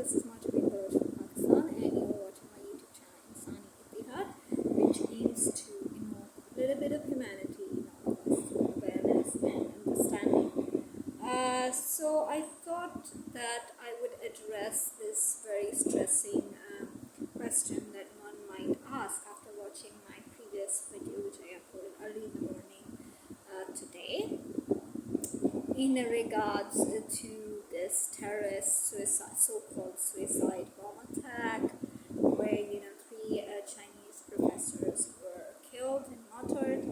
this is Martin from Pakistan, and you're watching my YouTube channel Insani Ittihad, which aims to invoke a little bit of humanity in all of us, awareness and understanding. So I thought that I would address this very stressing question that one might ask after watching my previous video, which I uploaded early in the morning today, in regards to this terrorist suicide, so-called suicide bomb attack, where 3 Chinese professors were killed and martyred.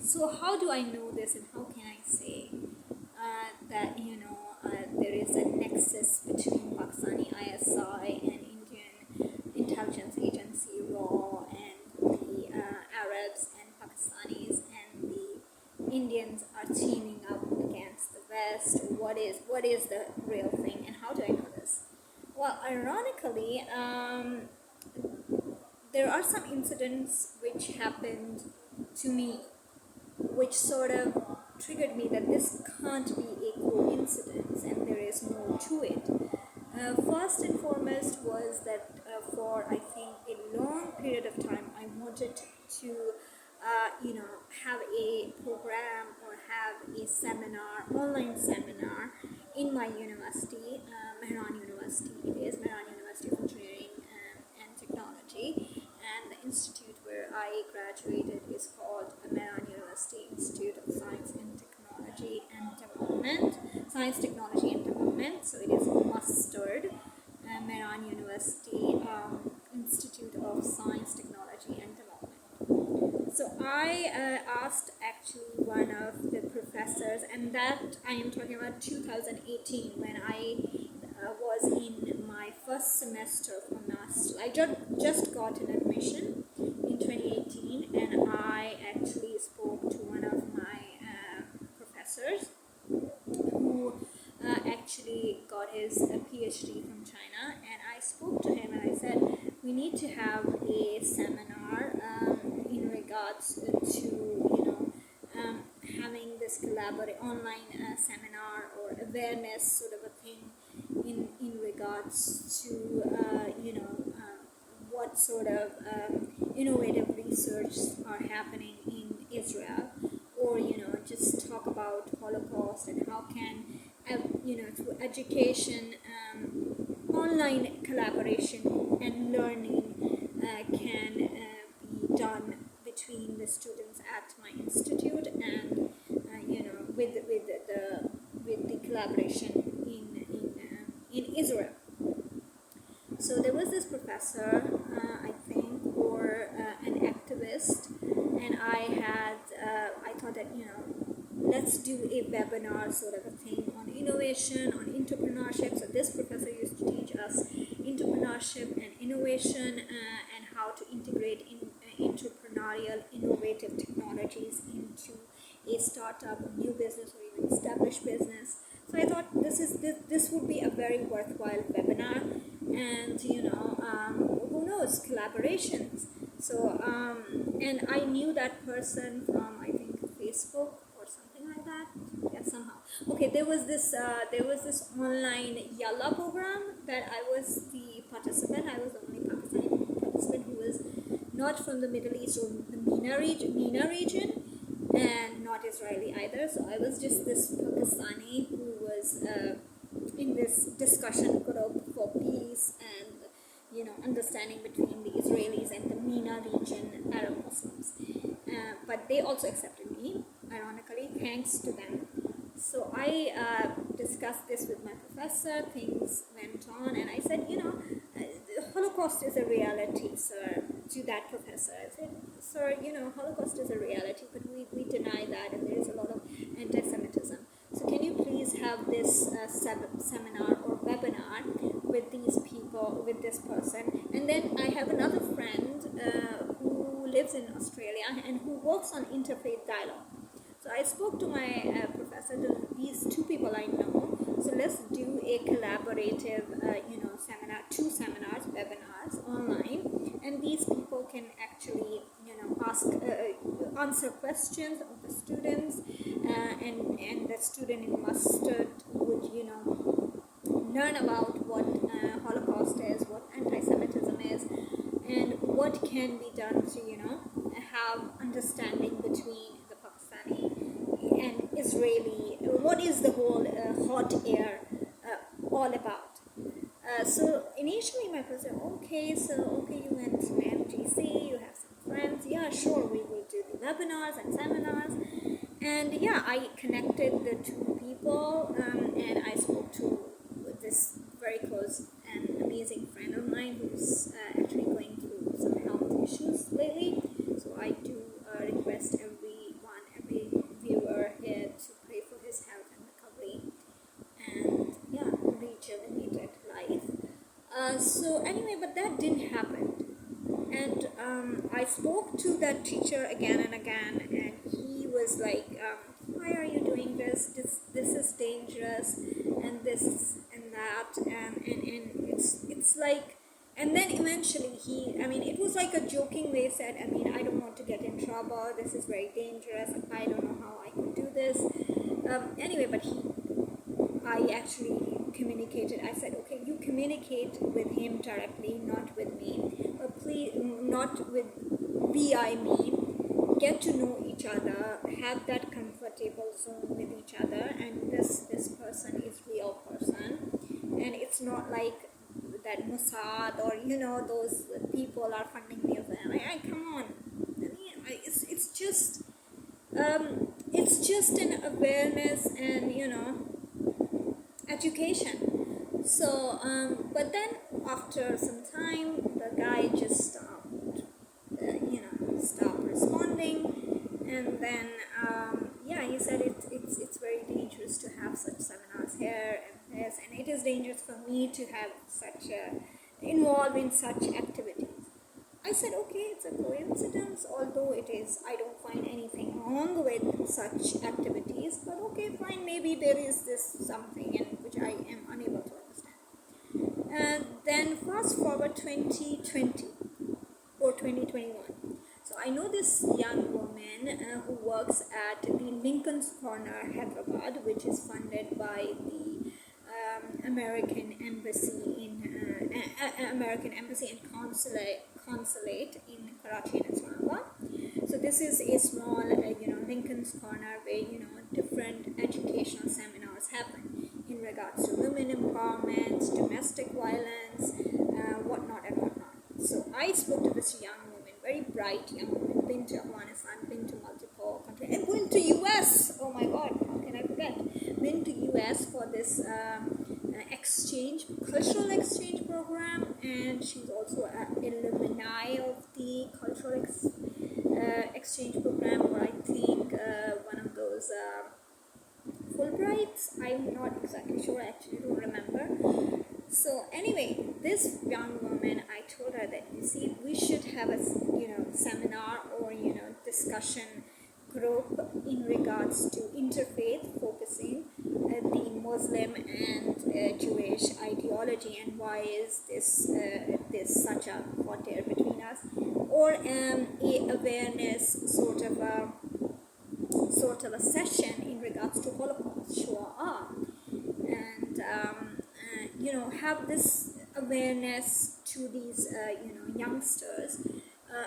So how do I know this, and how can I say that there is a nexus between Pakistani ISI and Indian intelligence agency RAW and the Arabs and Pakistanis and the Indians are teaming up against the West? What is the real thing, and how do I know this? Well, ironically, there are some incidents which happened to me, which sort of triggered me that this can't be a coincidence and there is more to it. First and foremost was that for I think a long period of time I wanted to have a program or have a seminar, online seminar in my university, Mehran University. It is Mehran University of Engineering and Technology, and the institute where I graduated is called Mehran University Institute of Science and Technology and Development. Science, Technology and Development. So it is mustard. Mehran University Institute of Science, Technology and Development. So I asked actually one of the professors, and that I am talking about 2018, when I was in my first semester of my master's. I just got an admission in 2018, and I actually spoke to one of my professors who actually got his PhD from China, and I spoke to him and I said, we need to have a seminar in regards to having this online seminar or awareness sort of a thing in regards to what sort of innovative research are happening in Israel, or just talk about Holocaust and how can through education, online collaboration and learning can be done between the students at my institute and with the collaboration in Israel. So there was this professor, I think, or an activist, and I thought that let's do a webinar sort of a thing on innovation, on entrepreneurship. So this professor used to teach us entrepreneurship and innovation and how to integrate entrepreneurial innovative technologies into a startup, a new business, or even established business. So I thought this would be a very worthwhile webinar, and who knows, collaborations. So and I knew that person from, I think, Facebook or something like that. Yeah, somehow. Okay, there was this online Yalla program that I was the participant. I was the only Pakistani participant who was not from the Middle East or the MENA region, and not Israeli either. So I was just this Pakistani who was in this discussion group for peace and understanding between the Israelis and the MENA region Arab Muslims. But they also accepted me, ironically, thanks to them. So I discussed this with my professor. Things went on, and I said, the Holocaust is a reality, sir, to that professor. I said, sir, Holocaust is a reality, but we deny that, and there is a lot of anti-Semitism. So can you please have this seminar or webinar with these people, with this person? And then I have another friend who lives in Australia and who works on interfaith dialogue. So I spoke to my professor, these 2 people I know, so let's do a collaborative, seminar, 2 seminars, webinars online, and these people can actually, answer questions of the students, and the student in mustard would, learn about what Holocaust is, what anti-Semitism is, and what can be done to, have understanding between the Pakistani and Israeli. What is the whole hot air all about? So initially my friend said, okay, you went to MGC, you have some friends, yeah, sure, we will do the webinars and seminars. And yeah, I connected the two people, and I spoke to this very close and amazing friend of mine who's actually going through some health issues lately. So I do request every viewer here to pray for his health and recovery, and yeah, rejuvenated life. So anyway, but that didn't happen. And I spoke to that teacher again and again, and he was like, why are you doing this? This is dangerous, and this and that, and it's like, and then eventually it was like a joking way said, I don't want to get in trouble, this is very dangerous, I don't know how I could do this. Anyway, but I actually communicated. I said, okay, you communicate with him directly, not with me. Please, not with I mean. Get to know each other, have that comfortable zone with each other, and this person is real person, and it's not like that Mossad or those people are funding me of them. Come on, it's just an awareness and education. So but then after some time the guy just stopped responding, and then he said it's very dangerous to have such seminars here and this, and it is dangerous for me to have involved in such activities. I said, okay, it's a coincidence, although I don't find anything wrong with such activities, but okay, fine, maybe there is this something in which I am unable to understand. And then fast forward 2020 or 2021. So I know this young woman who works at the Lincoln's Corner, Hyderabad, which is funded by the American Embassy and Consulate in Karachi and Islamabad. So this is a small, Lincoln's Corner where different educational seminars happen in regards to women empowerment, domestic violence, whatnot and whatnot. So I spoke to this young woman, very bright young woman, been to Afghanistan, been to multiple countries, and went to US. Oh my God, how can I forget? Been to US for this cultural exchange program, and she's also an alumni of the cultural exchange program, or I think one of those Fulbrights. I'm not exactly sure, I actually don't remember. So anyway, this young woman, I told her that we should have a seminar or discussion group in regards to interfaith, focusing the Muslim and Jewish ideology, and why is this such a hot air between us, or a awareness sort of a session in regards to Holocaust, Shoah, and have this awareness to these youngsters.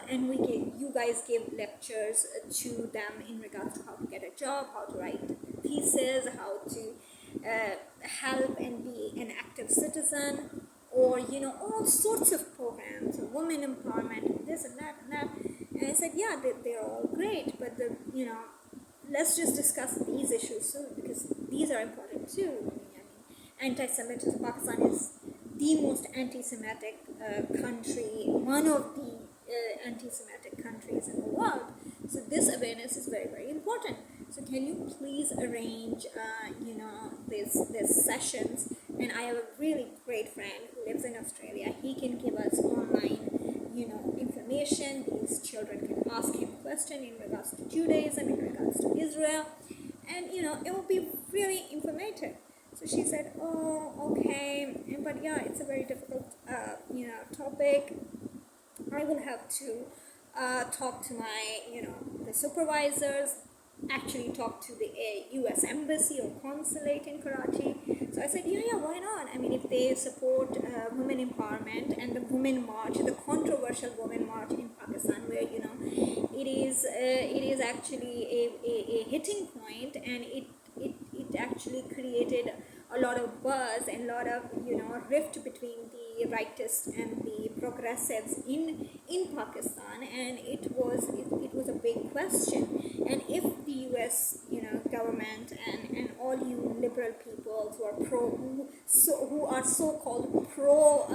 And you guys give lectures to them in regards to how to get a job, how to write thesis, how to help and be an active citizen, or all sorts of programs, women empowerment, this and that and that. And I said, yeah, they're all great, but let's just discuss these issues soon, because these are important too. Anti-Semitism. Pakistan is the most anti-Semitic country, one of the anti-Semitic countries in the world. So this awareness is very, very important. So can you please arrange, these sessions? And I have a really great friend who lives in Australia. He can give us online, information. These children can ask him questions in regards to Judaism, in regards to Israel, and it will be really informative. So she said, oh, okay, but yeah, it's a very difficult, topic. I will have to talk to my, the supervisors, actually talk to the US Embassy or Consulate in Karachi. So I said, yeah, why not? I mean, if they support women empowerment and the women march, the controversial women march in Pakistan, where it is actually a hitting point, and it actually created a lot of buzz and a lot of rift between the rightists and the progressives in Pakistan, and it was a big question. And if the US government and all you liberal people who are who are so-called pro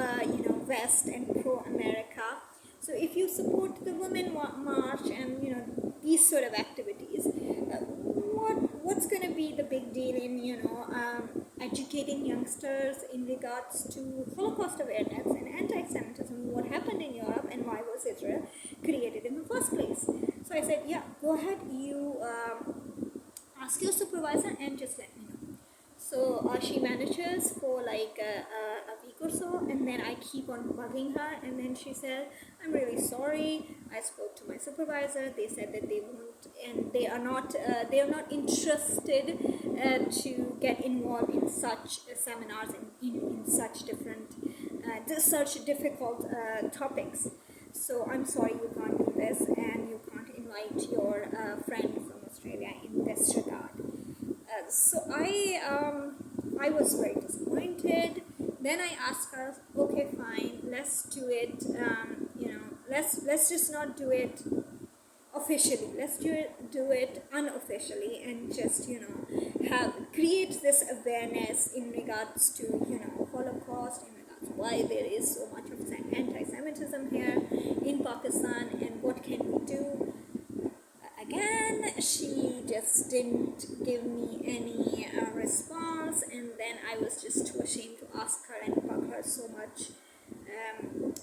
West and pro America, so if you support the women march and these sort of activities, what's going to be the big deal in educating youngsters in regards to Holocaust awareness and anti-Semitism, what happened in Europe and why was Israel created in the first place? So I said, yeah, go ahead, you ask your supervisor and just let me know. So she manages for like a week or so, and then I keep on bugging her, and then she said, I'm really sorry, I spoke to my supervisor, they said that they won't, and they are not interested to get involved in such seminars in such different such difficult topics. So I'm sorry, you can't do this, and you can't invite your friend from Australia in this regard. So I was very disappointed. Then I asked her, okay, fine, let's do it. Let's just not do it officially. Let's do it unofficially, and just create this awareness in regards to Holocaust, in regards to why there is so much of anti-Semitism here in Pakistan, and what can we do. Again, she just didn't give me any response, and then I was just too ashamed to ask her and bug her so much.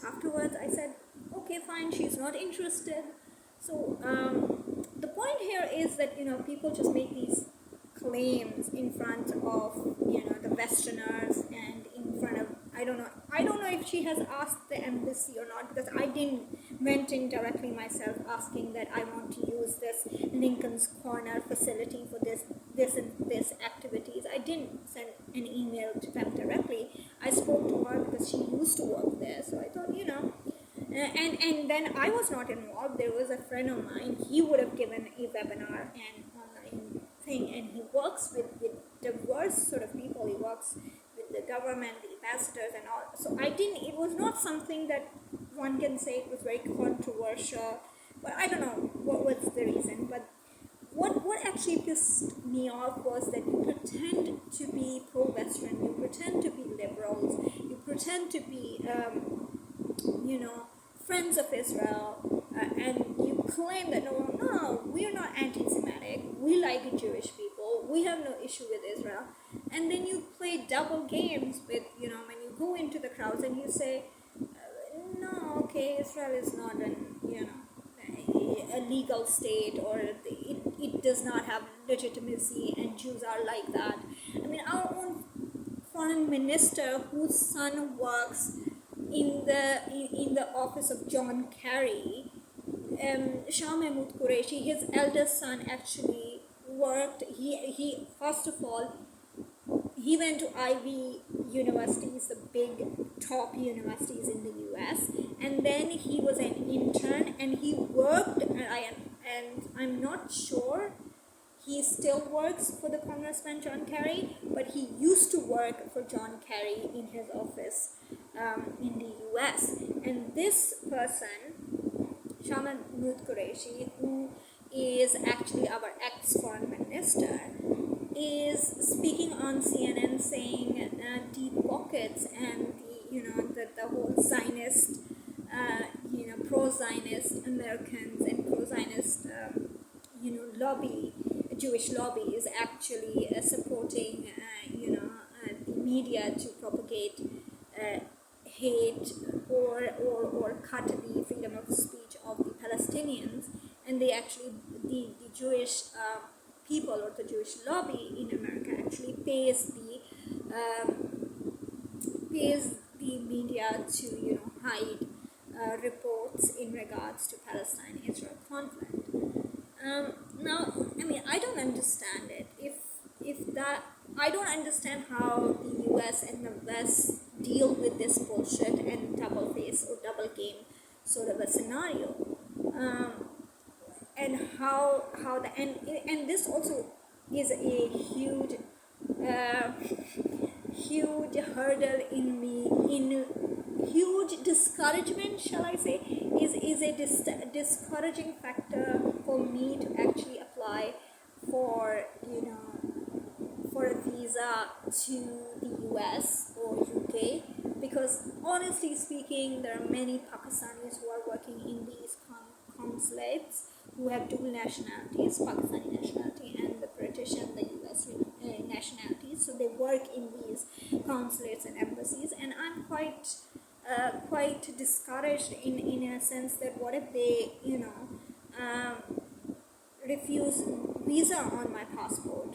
Afterwards, I said, okay, fine, she's not interested. So the point here is that people just make these claims in front of the Westerners and in front of I don't know if she has asked the embassy or not, because I didn't went in directly myself asking that I want to use this Lincoln's Corner facility for this activities. I didn't send an email to them directly. I spoke to her because she used to work there, so I thought and then I was not involved. There was a friend of mine, he would have given a webinar and online thing, and he works with diverse sort of people. He works with the government, the ambassadors and all. So it was not something that one can say it was very controversial, but I don't know what was the reason. But what actually pissed me off was that you pretend to be pro-Western, you pretend to be liberals, you pretend to be friends of Israel, and you claim that no, we are not anti-Semitic, we like Jewish people, we have no issue with Israel, and then you play double games with, when you go into the crowds and you say, no, okay, Israel is not a legal state, or it does not have legitimacy, and Jews are like that. I mean, our own foreign minister, whose son works in the office of John Kerry, Shah Mahmood Qureshi, his eldest son actually worked. He first of all, he went to Ivy universities, the big top universities in the US, and then he was an intern and he worked. And I'm not sure he still works for the Congressman John Kerry, but he used to work for John Kerry in his office in the US. And this person, Shah Mahmood Qureshi, who is actually our ex-foreign minister, is speaking on CNN saying deep pockets and the whole Zionist, pro-Zionist Americans and pro-Zionist, lobby, Jewish lobby is actually supporting, the media to propagate hate or cut the freedom of speech of the Palestinians, and they actually the Jewish people, or the Jewish lobby in America, actually pays the media to hide reports in regards to Palestine-Israel conflict. Now, I mean, I don't understand it. If that, I don't understand how the US and the West deal with this bullshit and double face or double game sort of a scenario. And how the and this also is a uh, huge hurdle in me, in huge discouragement, shall I say, is a discouraging factor for me to actually apply for, for a visa to the US or UK, because honestly speaking, there are many Pakistanis who are working in these consulates who have dual nationalities, Pakistani nationality and the British and the US nationalities. So they work in these consulates and embassies, and I'm quite discouraged in a sense that what if they refuse visa on my passport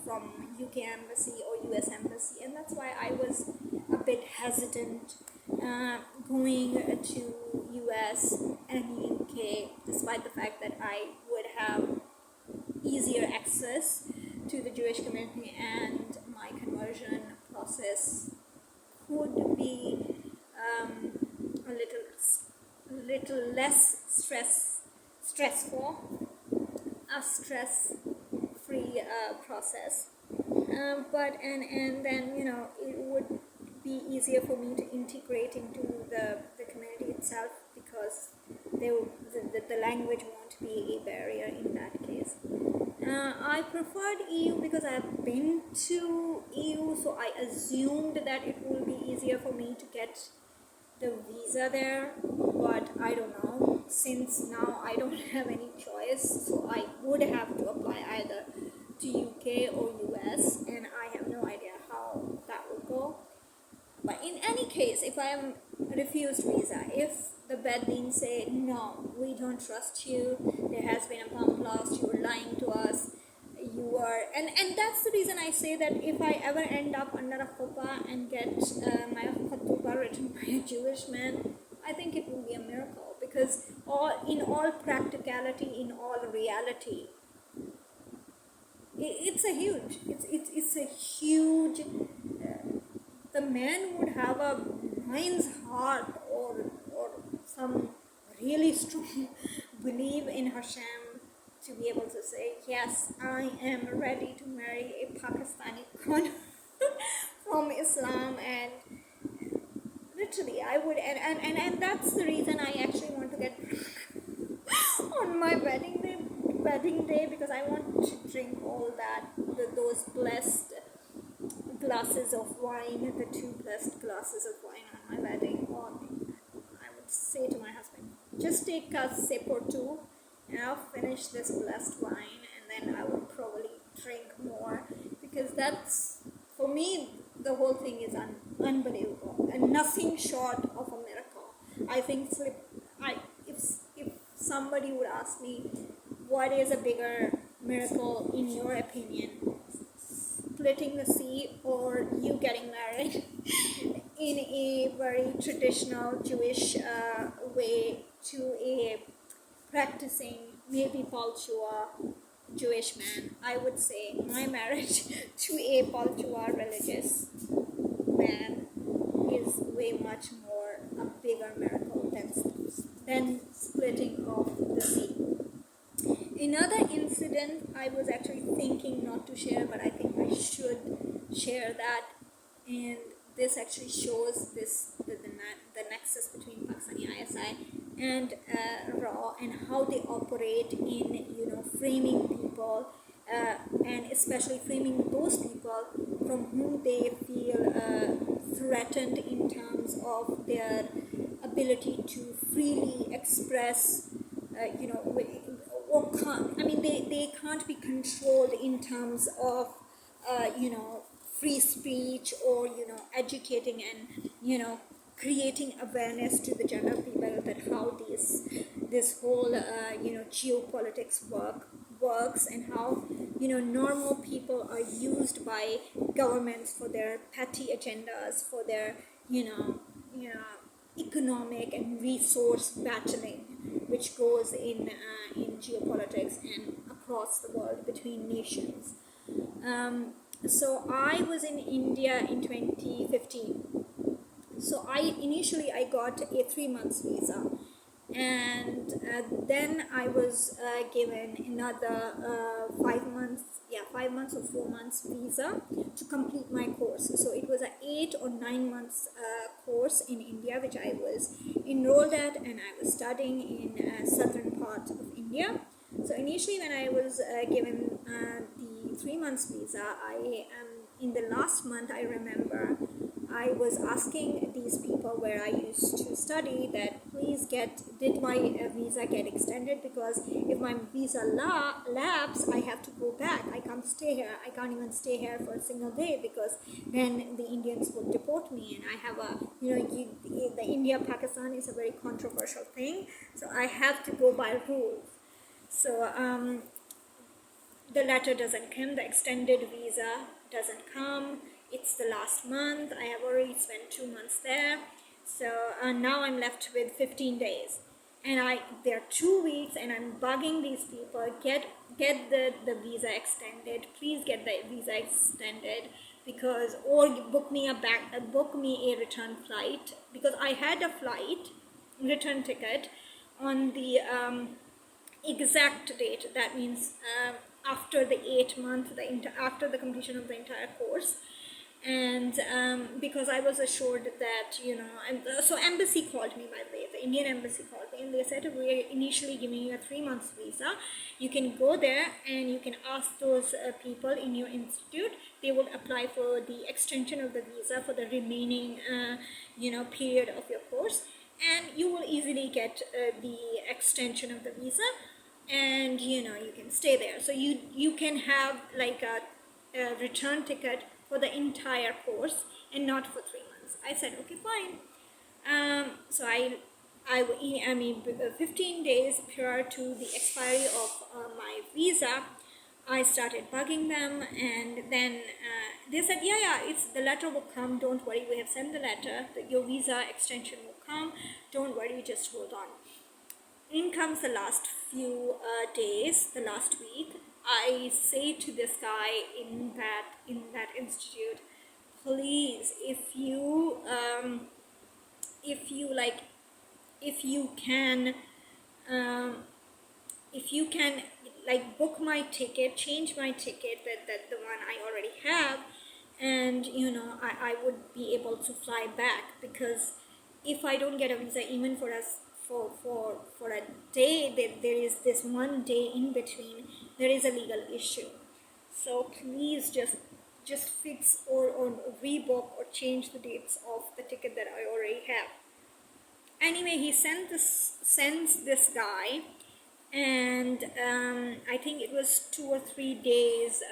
from UK embassy or US embassy, and that's why I was a bit hesitant going to US and UK, despite the fact that I would have easier access to the Jewish community and my conversion process would be a little less stressful, a stress-free process. But then it would be easier for me to integrate into the community itself, because the language won't be a barrier in that case. I preferred EU because I've been to EU, so I assumed that it will be easier for me to get the visa there, but I don't know, since now I don't have any choice, so I would have to apply either to UK or US, and I have no idea how that will go. But in any case, if I am refused visa, if the Bedouin say, no, we don't trust you, there has been a bomb blast, you are lying to us, you are, and that's the reason I say that if I ever end up under a chuppah and get my khatubah written by a Jewish man, I think it will be a miracle, because in all practicality, in all reality, it's a huge the man would have a lion's heart or some really strong belief in Hashem to be able to say, yes, I am ready to marry a Pakistani convert from Islam. And literally I would, and that's the reason I actually want to get on my wedding day, because I want to drink all those blessed glasses of wine, the 2 blessed glasses of wine on my wedding. Or I would say to my husband, just take a sip or two and I'll finish this blessed wine, and then I will probably drink more, because that's, for me, the whole thing is unbelievable and nothing short of a miracle. I think if somebody would ask me, what is a bigger miracle in your opinion, splitting the sea or you getting married in a very traditional Jewish way to a practicing, maybe Palchua Jewish man, I would say my marriage to a Palchua religious man is way much more a bigger miracle than splitting of the sea. Another incident I was actually thinking not to share, but I think I should share that, and this actually shows the nexus between Pakistani ISI and RAW, and how they operate in framing people, and especially framing those people from whom they feel threatened in terms of their ability to freely express, they can't be controlled in terms of free speech, or educating and creating awareness to the general people that how this whole geopolitics works, and how normal people are used by governments for their petty agendas, for their economic and resource battling, which goes in geopolitics and across the world between nations. So I was in India in 2015. So I got a 3 months visa, and then I was given another 5 months, 5 months or 4 months visa to complete my course. So it was an 8 or 9 months course in India, which I was enrolled at, and I was studying in southern part of India. So initially, when I was given the 3 months visa, I in the last month, I remember I was asking these people where I used to study that please did my visa get extended, because if my visa lapse, I have to go back. I can't stay here. I can't even stay here for a single day, because then the Indians would deport me. And I have the India-Pakistan is a very controversial thing. So I have to go by rules. So the letter doesn't come, the extended visa doesn't come. It's the last month. I have already spent 2 months there. So now I'm left with 15 days. And there are 2 weeks, and I'm bugging these people, get the visa extended. Please get the visa extended, because, or book me a return flight, because I had a return ticket on the exact date. That means after the 8 month, after the completion of the entire course. And because I was assured that, so embassy called me, by the way, the Indian embassy called me, and they said, we're initially giving you a 3 months visa. You can go there and you can ask those people in your institute. They will apply for the extension of the visa for the remaining period of your course, and you will easily get the extension of the visa, and you can stay there. So you can have like a return ticket for the entire course and not for 3 months. I said, okay, fine. So I mean, 15 days prior to the expiry of my visa, I started bugging them, and then they said, it's the letter will come, don't worry, we have sent the letter, your visa extension will come, don't worry, just hold on. In comes the last few days, the last week. I say to this guy in that institute, please, if you can like book my ticket, change my ticket, that the one I already have, and I would be able to fly back, because if I don't get a visa even for us for a day, there is this 1 day in between, there is a legal issue. So please just fix or rebook or change the dates of the ticket that I already have. Anyway, he sends this guy, and I think it was 2 or 3 days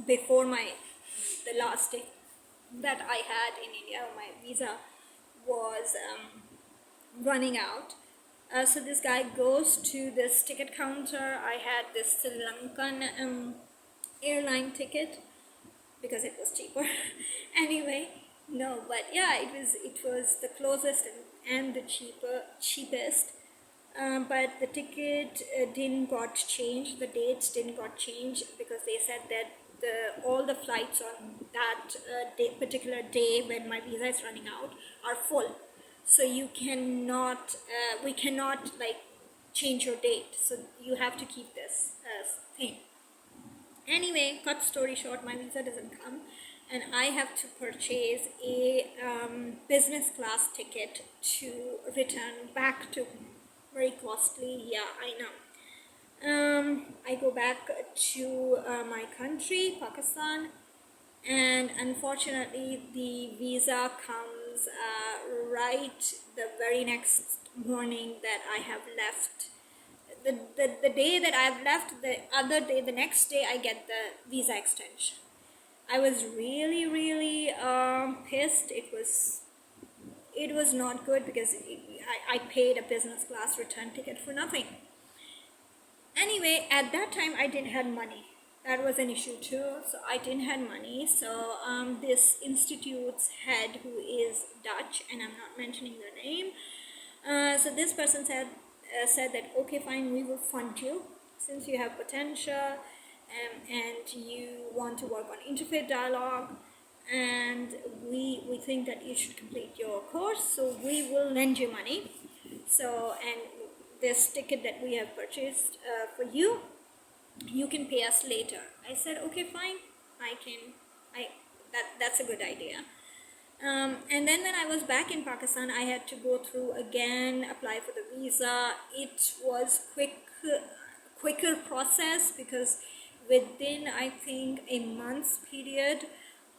before the last day that I had in India, my visa was running out. So this guy goes to this ticket counter. I had this Sri Lankan airline ticket because it was cheaper. Anyway, no, but yeah, it was the closest and the cheapest. But the ticket didn't got changed. The dates didn't got changed, because they said that all the flights on that particular day when my visa is running out are full. So you cannot, we cannot like change your date. So you have to keep this thing. Anyway, cut story short, my visa doesn't come, and I have to purchase a business class ticket to return back to. Very costly, yeah, I know. I go back to my country, Pakistan, and unfortunately the visa comes right the very next morning that I have left. The day that I've left, the next day I get the visa extension. I was really pissed. It was not good, because I paid a business class return ticket for nothing. Anyway, at that time I didn't have money. That was an issue too. So I didn't have money. So this institute's head, who is Dutch, and I'm not mentioning their name. So this person said that, okay, fine, we will fund you since you have potential. and you want to work on interfaith dialogue, and we think that you should complete your course, so we will lend you money. So, and this ticket that we have purchased for you, you can pay us later. I said, okay, fine, that's a good idea. And then when I was back in Pakistan, I had to go through again, apply for the visa. It was quicker process, because within, I think, a month's period,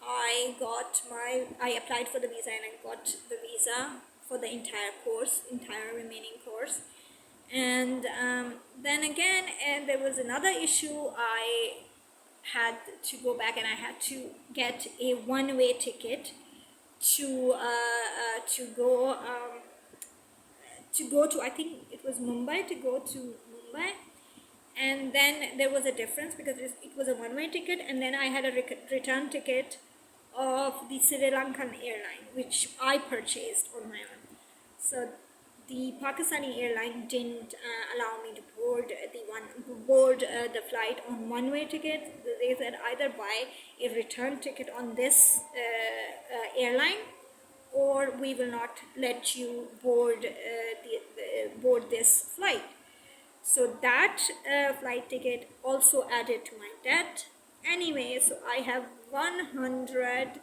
I applied for the visa and I got the visa for the entire remaining course. And then again, and there was another issue. I had to go back and I had to get a one-way ticket to go to, I think it was Mumbai, to go to Mumbai. And then there was a difference, because it was a one-way ticket, and then I had a return ticket of the Sri Lankan airline, which I purchased on my own. So the Pakistani airline didn't allow me to board the flight on one-way ticket. They said either buy a return ticket on this airline, or we will not let you board this flight. So that flight ticket also added to my debt. Anyway, so I have 1100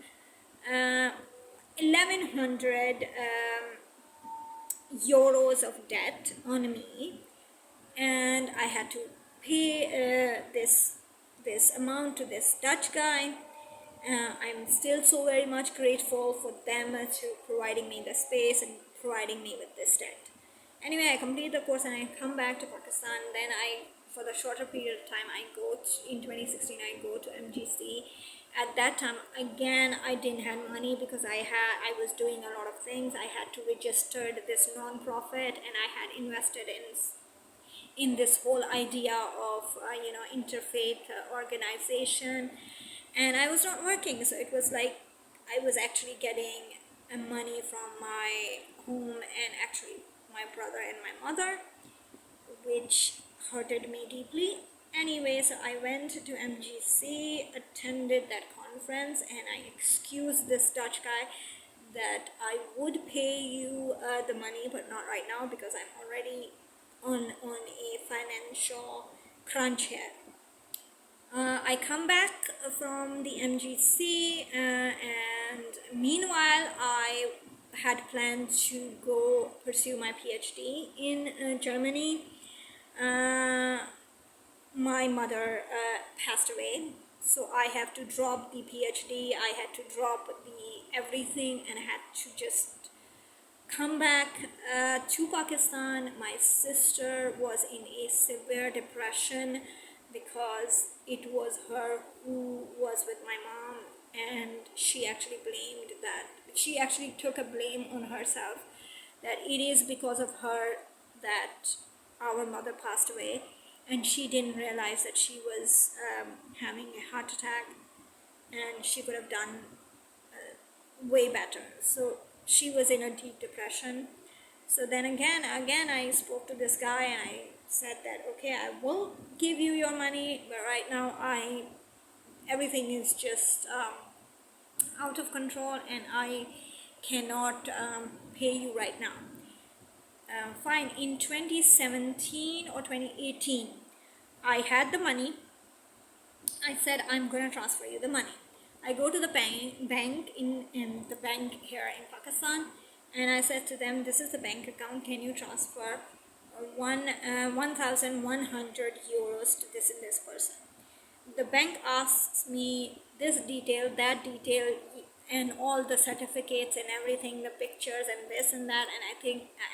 euros of debt on me, and I had to pay this amount to this Dutch guy. I'm still so very much grateful for them to providing me the space and providing me with this debt. Anyway, I complete the course and I come back to Pakistan. Then for the shorter period of time, in 2016, I go to MGC. At that time, again, I didn't have money, because I was doing a lot of things. I had to register this non-profit, and I had invested in this whole idea of interfaith organization, and I was not working. So it was like I was actually getting money from my home, and actually my brother and my mother, which hurted me deeply. Anyway, so I went to MGC, attended that conference, and I excused this Dutch guy that I would pay you the money, but not right now, because I'm already on a financial crunch here. I come back from the MGC, and meanwhile I had planned to go pursue my PhD in Germany. My mother passed away, so I have to drop the PhD, I had to drop the everything, and I had to just come back to Pakistan. My sister was in a severe depression, because it was her who was with my mom, and she actually took a blame on herself, that it is because of her that our mother passed away, and she didn't realize that she was having a heart attack, and she could have done way better. So she was in a deep depression. So then again I spoke to this guy, and I said that, okay, I will give you your money, but right now everything is just out of control, and I cannot pay you right now. Fine. In 2017 or 2018, I had the money. I said, I'm going to transfer you the money. I go to the bank in the bank here in Pakistan, and I said to them, this is the bank account, can you transfer 1,100 euros to this and this person? The bank asks me this detail, that detail, and all the certificates and everything, the pictures and this and that,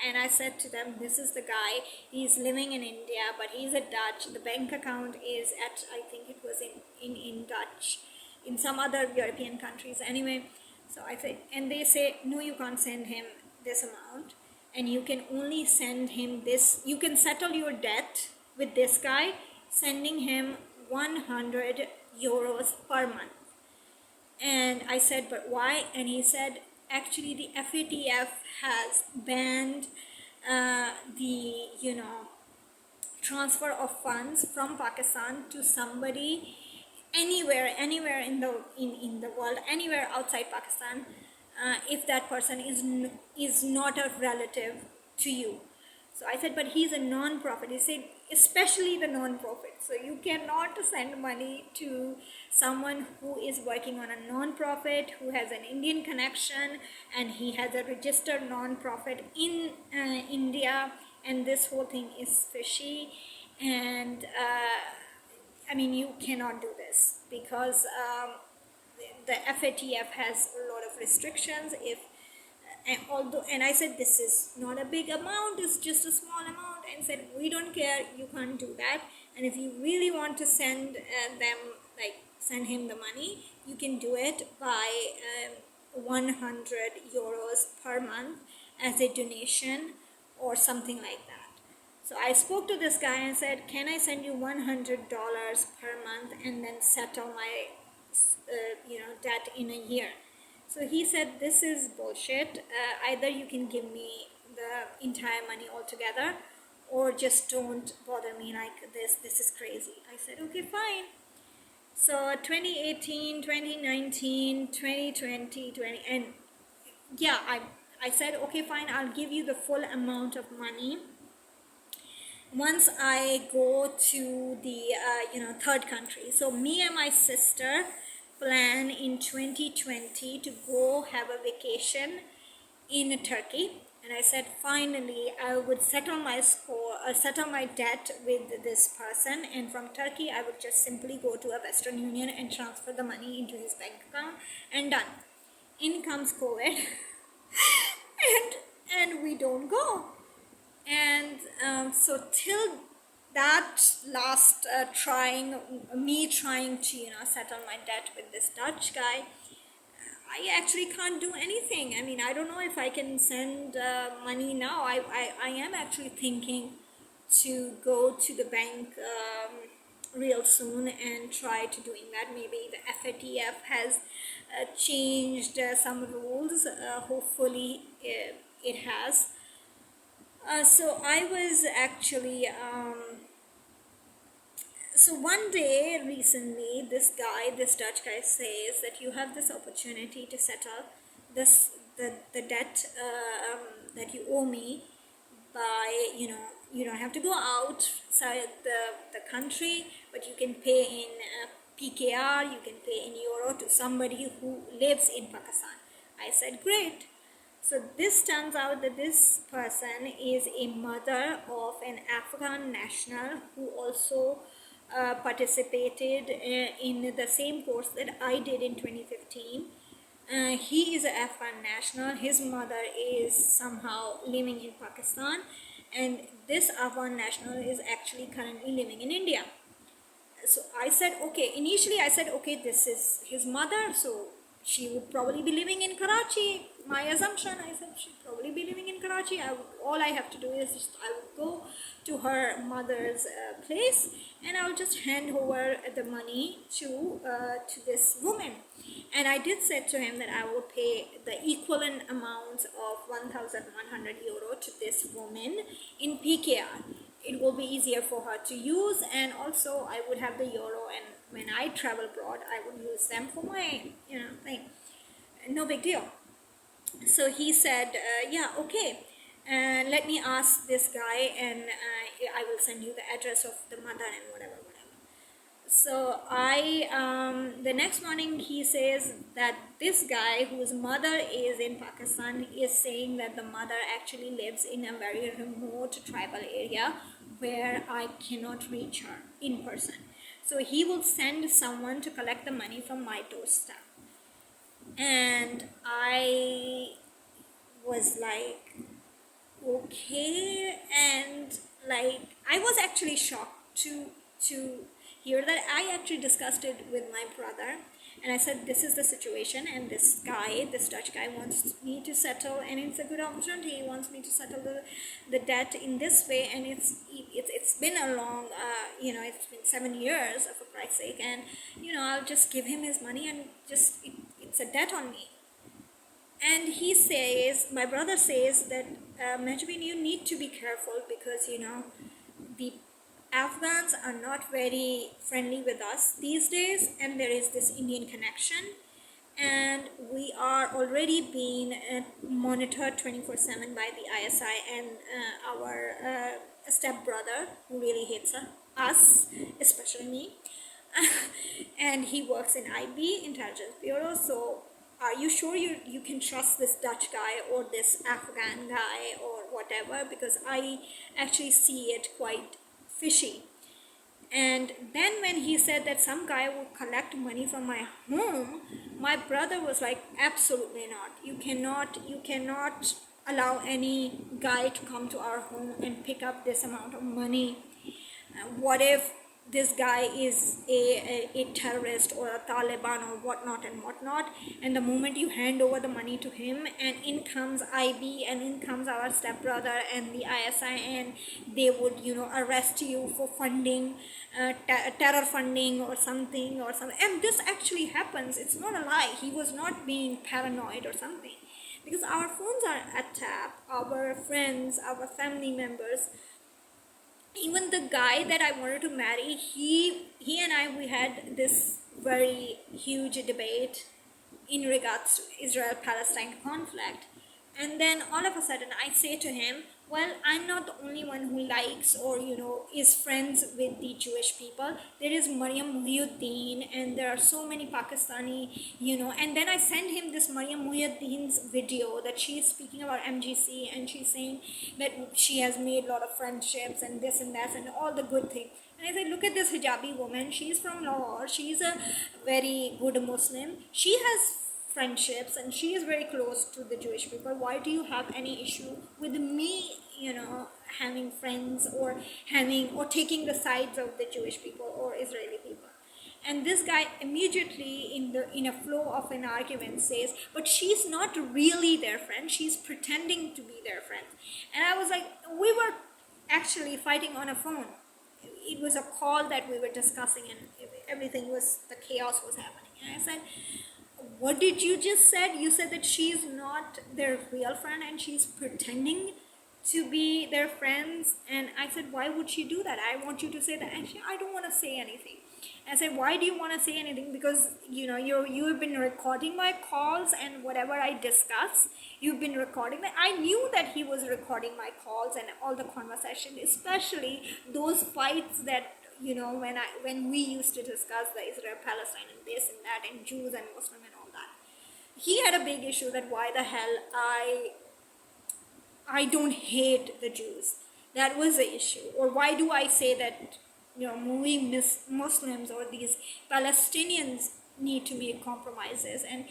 and I said to them, this is the guy, he's living in India, but he's a Dutch, the bank account is at, I think it was in Dutch, in some other European countries anyway. So I said, and they say, no, you can't send him this amount, and you can only send him this, you can settle your debt with this guy, sending him 100 euros per month. And I said, but why? And he said, actually the FATF has banned the transfer of funds from Pakistan to somebody anywhere in the world, anywhere outside Pakistan, if that person is not a relative to you. So I said, but he's a non-profit. He said, especially the non-profit. So you cannot send money to someone who is working on a non-profit, who has an Indian connection, and he has a registered non-profit in India, and this whole thing is fishy. And I mean, you cannot do this because the FATF has a lot of restrictions. And I said, this is not a big amount, it's just a small amount, and said, we don't care, you can't do that. And if you really want to send send him the money, you can do it by 100 euros per month as a donation or something like that. So I spoke to this guy and said, can I send you $100 per month and then settle my debt in a year? So he said, this is bullshit. Either you can give me the entire money altogether, or just don't bother me like this. This is crazy. I said, okay, fine. So 2018, 2019, 2020, and yeah, I said, okay, fine, I'll give you the full amount of money once I go to the third country. So me and my sister plan in 2020 to go have a vacation in Turkey, and I said, finally I would settle my debt with this person, and from Turkey I would just simply go to a Western Union and transfer the money into his bank account, and done. In comes COVID and we don't go. And so till that last trying to settle my debt with this Dutch guy, I actually can't do anything. I mean, I don't know if I can send money now. I am actually thinking to go to the bank real soon and try to doing that. Maybe the FATF has changed some rules. Hopefully it has. So I was actually so one day recently, this Dutch guy says that you have this opportunity to settle the debt that you owe me by, you don't have to go outside the country, but you can pay in PKR, you can pay in euro to somebody who lives in Pakistan. I said, great. So this turns out that this person is a mother of an Afghan national who also participated in the same course that I did in 2015. He is an Afghan national. His mother is somehow living in Pakistan, and this Afghan national is actually currently living in India. So I said, okay, initially I said, okay, this is his mother, so she would probably be living in Karachi. My assumption, I said, she'd probably be living in Karachi. All I have to do is I would go to her mother's place, and I will just hand over the money to this woman. And I did say to him that I will pay the equivalent amount of 1,100 euro to this woman in PKR. It will be easier for her to use, and also I would have the euro, and when I travel abroad I would use them for my thing. No big deal. So he said, yeah, okay, let me ask this guy, and I will send you the address of the mother and whatever. So the next morning he says that this guy whose mother is in Pakistan is saying that the mother actually lives in a very remote tribal area where I cannot reach her in person. So he will send someone to collect the money from my doorstep. And I was like, okay, and like I was actually shocked to hear that. I actually discussed it with my brother, and I said, this is the situation, and this Dutch guy wants me to settle, and it's a good opportunity. He wants me to settle the debt in this way, and it's been a long it's been 7 years, for Christ's sake, and I'll just give him his money, and just it's a debt on me. And he says, my brother says that Majbin, you need to be careful, because the Afghans are not very friendly with us these days, and there is this Indian connection, and we are already being monitored 24/7 by the ISI and our stepbrother, who really hates us, especially me. And he works in IB, Intelligence Bureau. So are you sure you can trust this Dutch guy or this Afghan guy or whatever? Because I actually see it quite fishy. And then when he said that some guy would collect money from my home, my brother was like, absolutely not. You cannot allow any guy to come to our home and pick up this amount of money. What if this guy is a terrorist or a Taliban or whatnot and whatnot, and the moment you hand over the money to him, and in comes IB and in comes our stepbrother and the ISI, and they would arrest you for funding terror funding or something, and this actually happens. It's not a lie. He was not being paranoid or something, because our phones are at tap, our friends, our family members. Even the guy that I wanted to marry, he and I, we had this very huge debate in regards to Israel-Palestine conflict. And then all of a sudden I say to him, well, I'm not the only one who likes or is friends with the Jewish people. There is Maryam Muhyiddin, and there are so many Pakistani, and then I send him this Maryam Muhyiddin's video that she is speaking about MGC, and she's saying that she has made a lot of friendships and this and that and all the good things. And I said, look at this hijabi woman. She's from Lahore. She's a very good Muslim. She has friendships and she is very close to the Jewish people. Why do you have any issue with me, having friends or taking the sides of the Jewish people or Israeli people? And this guy immediately in a flow of an argument says, but she's not really their friend. She's pretending to be their friend. And I was like, we were actually fighting on a phone. It was a call that we were discussing, and the chaos was happening. And I said, what did you just said? You said that she's not their real friend and she's pretending to be their friends. And I said, why would she do that? I want you to say that. Actually, I don't want to say anything. I said, why do you want to say anything? Because you've been recording my calls, and whatever I discuss, you've been recording that. I knew that he was recording my calls and all the conversation, especially those fights that when we used to discuss the Israel Palestine and this and that and Jews and Muslim and all that. He had a big issue that why the hell I don't hate the Jews. That was the issue. Or why do I say that Muslims or these Palestinians need to make compromises? And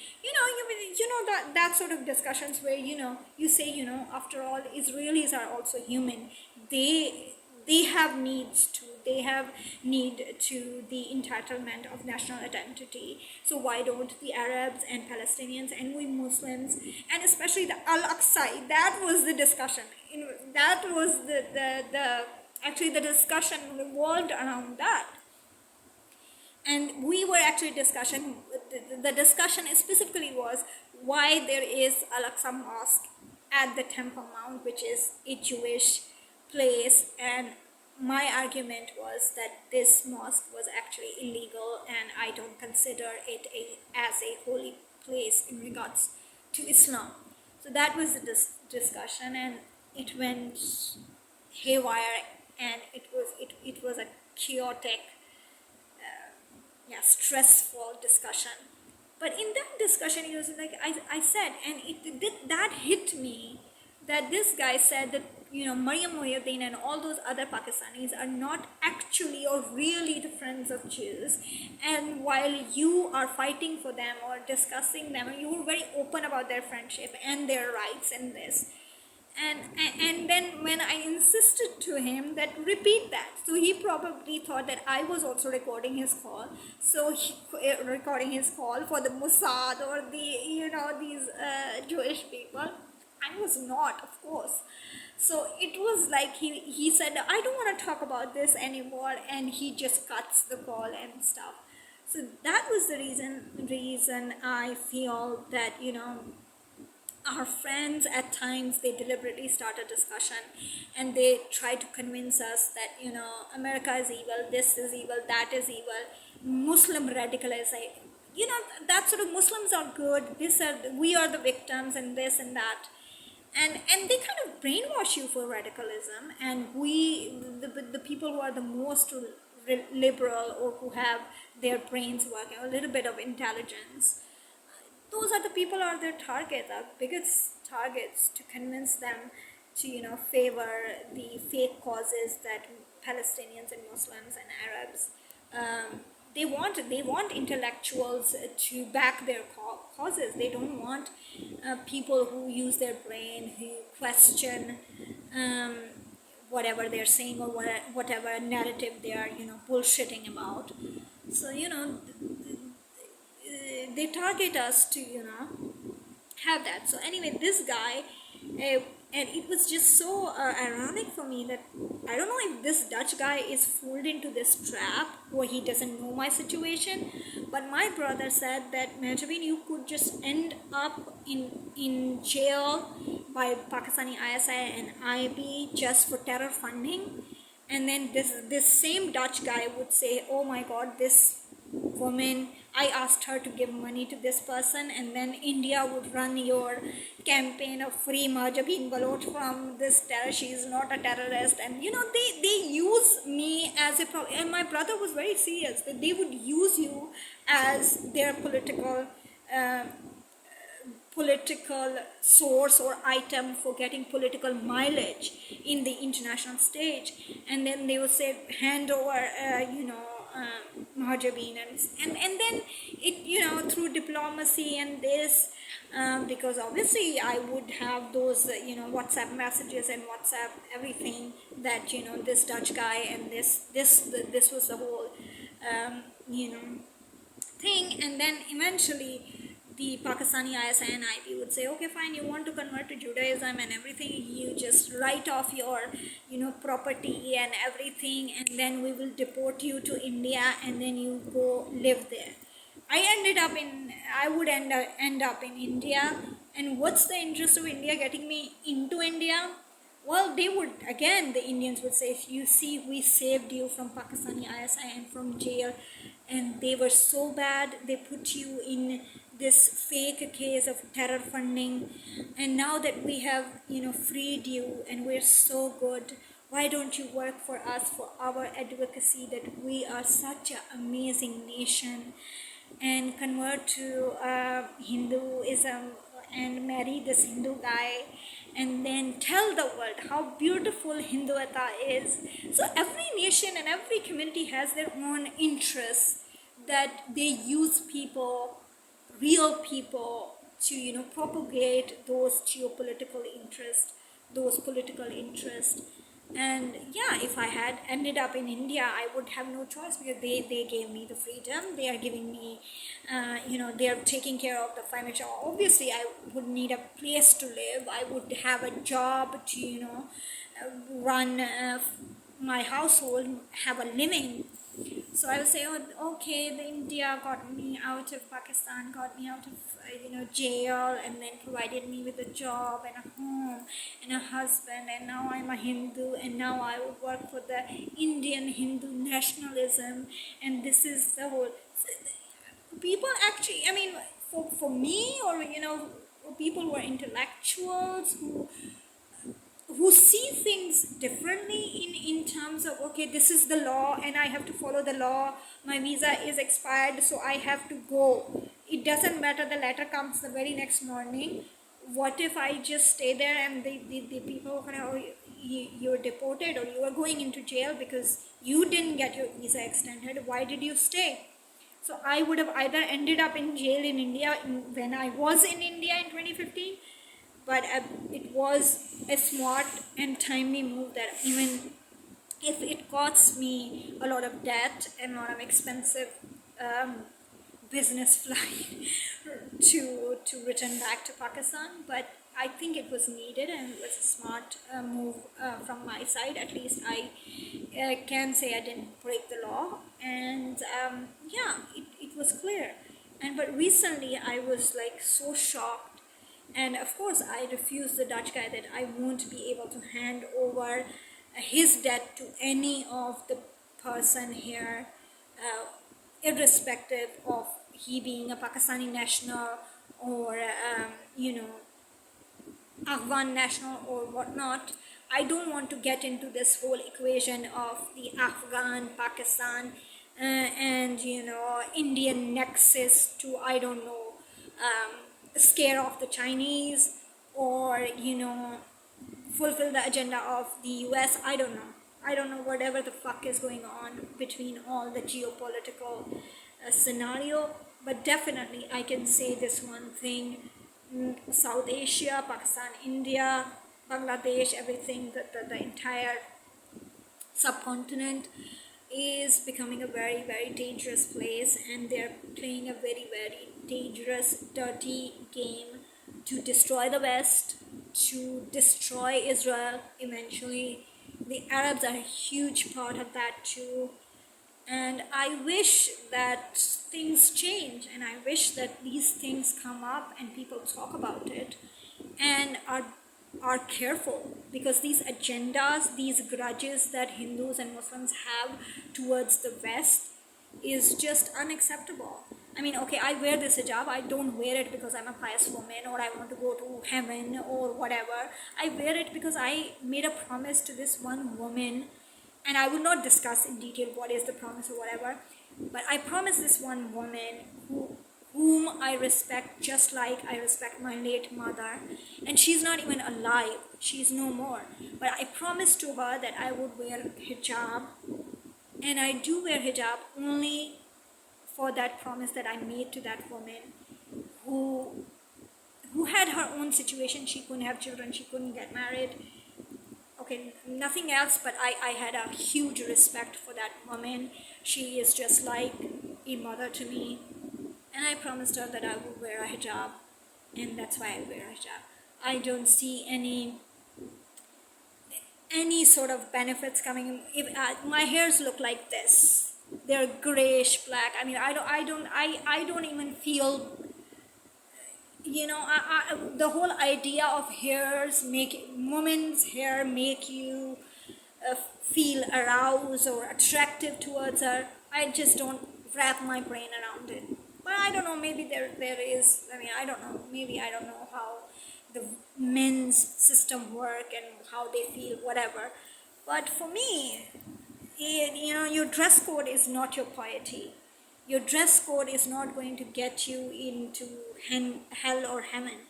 that sort of discussions where you say after all, Israelis are also human. They have needs too. They have need to the entitlement of national identity. So why don't the Arabs and Palestinians and we Muslims, and especially the Al-Aqsa, that was the discussion. That was the discussion revolved around that. And we were actually the discussion specifically was why there is Al-Aqsa Mosque at the Temple Mount, which is a Jewish place, and my argument was that this mosque was actually illegal, and I don't consider it as a holy place in regards to Islam. So that was the discussion, and it went haywire, and it was a chaotic, stressful discussion. But in that discussion, it was like I said, and that hit me, that this guy said that Maryam Muhyiddin and all those other Pakistanis are not actually or really the friends of Jews, and while you are fighting for them or discussing them, you were very open about their friendship and their rights in this. And then when I insisted to him that repeat that, so he probably thought that I was also recording his call. So recording his call for the Mossad or these Jewish people. I was not, of course. So it was like he said, I don't want to talk about this anymore, and he just cuts the call and stuff. So that was the reason I feel that our friends at times, they deliberately start a discussion and they try to convince us that, you know, America is evil, this is evil, that is evil, Muslim radicalism, you know, that sort of Muslims are good, this are, we are the victims, and this and that. And they kind of brainwash you for radicalism, and the people who are the most liberal, or who have their brains working, a little bit of intelligence, those are the people, are their targets, our biggest targets, to convince them to, you know, favor the fake causes that Palestinians and Muslims and Arabs, they want intellectuals to back their causes. They don't want people who use their brain, who question um, whatever they're saying, or whatever narrative they are, you know, bullshitting about. So, you know, they target us to, you know, have that. So anyway, this guy, and it was just so ironic for me that I don't know if this Dutch guy is fooled into this trap, or he doesn't know my situation, but my brother said that, Najabin, you could just end up in jail by Pakistani ISI and IB just for terror funding. And then this same Dutch guy would say, oh my god, this woman, I asked her to give money to this person, and then India would run your campaign of free Mahjabeen Balot from this terror, she is not a terrorist. And you know, they use me as a and my brother was very serious that they would use you as their political source or item for getting political mileage in the international stage. And then they would say, hand over Mahjabeen, and then it, you know, through diplomacy and this, because obviously I would have those you know, WhatsApp messages and WhatsApp everything that, you know, this Dutch guy and this was the whole you know, thing. And then eventually the Pakistani ISI and IB would say, okay, fine, you want to convert to Judaism and everything, you just write off your, you know, property and everything, and then we will deport you to India, and then you go live there. I would end up in India. And what's the interest of India getting me into India? Well, they would, again, the Indians would say, you see, we saved you from Pakistani ISI and from jail, and they were so bad, they put you in this fake case of terror funding, and now that we have, you know, freed you and we're so good, why don't you work for us, for our advocacy, that we are such an amazing nation, and convert to Hinduism and marry this Hindu guy, and then tell the world how beautiful Hinduata is. So every nation and every community has their own interests that they use people, real people, to, you know, propagate those geopolitical interests, those political interests. And yeah, if I had ended up in India, I would have no choice, because they gave me the freedom, they are giving me you know, they are taking care of the financial. Obviously I would need a place to live, I would have a job to, you know, run my household, have a living. So I would say, oh, okay, the India got me out of Pakistan, got me out of you know, jail, and then provided me with a job and a home and a husband, and now I'm a Hindu, and now I would work for the Indian Hindu nationalism, and this is the whole. People actually, I mean, for me, or you know, people who are intellectuals, who see things differently in terms of, okay, this is the law and I have to follow the law, my visa is expired, so I have to go. It doesn't matter, the letter comes the very next morning. What if I just stay there and the people are gonna, oh, you're deported, or you are going into jail because you didn't get your visa extended, why did you stay? So I would have either ended up in jail in India when I was in India in 2015, but it was a smart and timely move, that even if it costs me a lot of debt and a lot of expensive business flight to return back to Pakistan, but I think it was needed and it was a smart move from my side. At least I can say I didn't break the law, and yeah, it was clear. But recently I was like so shocked And of course, I refused the Dutch guy that I won't be able to hand over his debt to any of the person here, irrespective of he being a Pakistani national or Afghan national or whatnot. I don't want to get into this whole equation of the Afghan, Pakistan, and Indian nexus to, I don't know, scare off the Chinese or fulfill the agenda of the US. I don't know. I don't know whatever the fuck is going on between all the geopolitical scenario, but definitely I can say this one thing. South Asia, Pakistan, India, Bangladesh, everything, the entire subcontinent is becoming a very, very dangerous place, and they're playing a very, very dangerous, dirty game to destroy the West, to destroy Israel eventually. The Arabs are a huge part of that too. And I wish that things change, and I wish that these things come up and people talk about it and are careful, because these agendas, these grudges that Hindus and Muslims have towards the West is just unacceptable. I mean, okay, I wear this hijab. I don't wear it because I'm a pious woman or I want to go to heaven or whatever. I wear it because I made a promise to this one woman, and I will not discuss in detail what is the promise or whatever, but I promised this one woman whom I respect just like I respect my late mother, and she's not even alive, she's no more, but I promised to her that I would wear hijab, and I do wear hijab only for that promise that I made to that woman who had her own situation. She couldn't have children, she couldn't get married. Okay, nothing else, but I had a huge respect for that woman. She is just like a mother to me, and I promised her that I would wear a hijab, and that's why I wear a hijab. I don't see any sort of benefits coming. If my hairs look like this, they're grayish black. I mean, I don't even feel, the whole idea of hairs women's hair make you feel aroused or attractive towards her. I just don't wrap my brain around it. But I don't know, maybe there is, I mean, I don't know, maybe I don't know how the men's system work and how they feel, whatever. But for me, your dress code is not your piety. Your dress code is not going to get you into hell or heaven.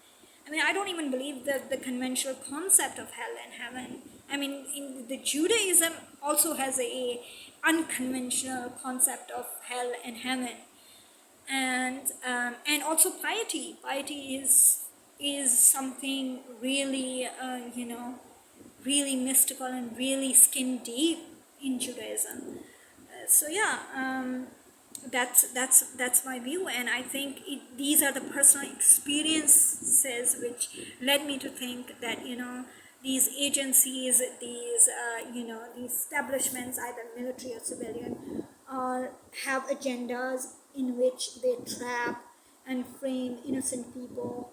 I mean, I don't even believe that the conventional concept of hell and heaven. I mean, in the Judaism also has a unconventional concept of hell and heaven, and also piety. Piety is something really really mystical and really skin deep in Judaism. So yeah. That's my view, and I think these are the personal experiences which led me to think that these agencies, these these establishments, either military or civilian, have agendas in which they trap and frame innocent people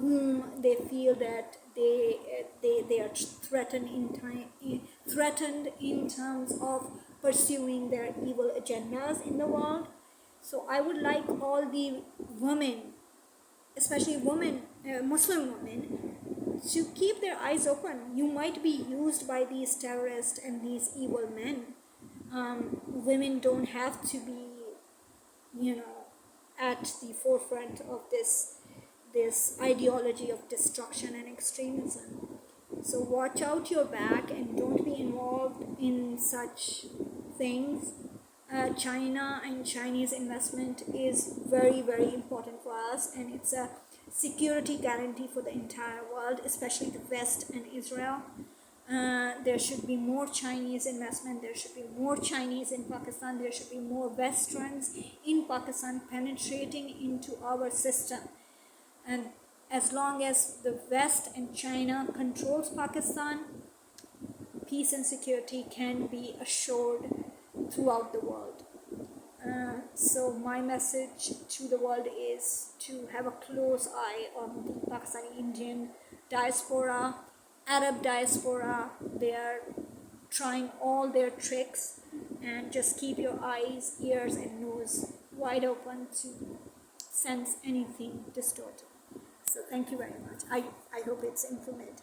whom they feel that they are threatened in terms of pursuing their evil agendas in the world. So I would like all the women, especially women, Muslim women, to keep their eyes open. You might be used by these terrorists and these evil men. Women don't have to be, at the forefront of this ideology of destruction and extremism. So watch out your back and don't be involved in such things. China and Chinese investment is very, very important for us, and it's a security guarantee for the entire world, especially the West and Israel. There should be more Chinese investment, there should be more Chinese in Pakistan, there should be more Westerns in Pakistan penetrating into our system. And as long as the West and China controls Pakistan, peace and security can be assured throughout the world. So my message to the world is to have a close eye on the Pakistani Indian diaspora, Arab diaspora. They are trying all their tricks, and just keep your eyes, ears and nose wide open to sense anything distorted. So thank you very much. I hope it's informative.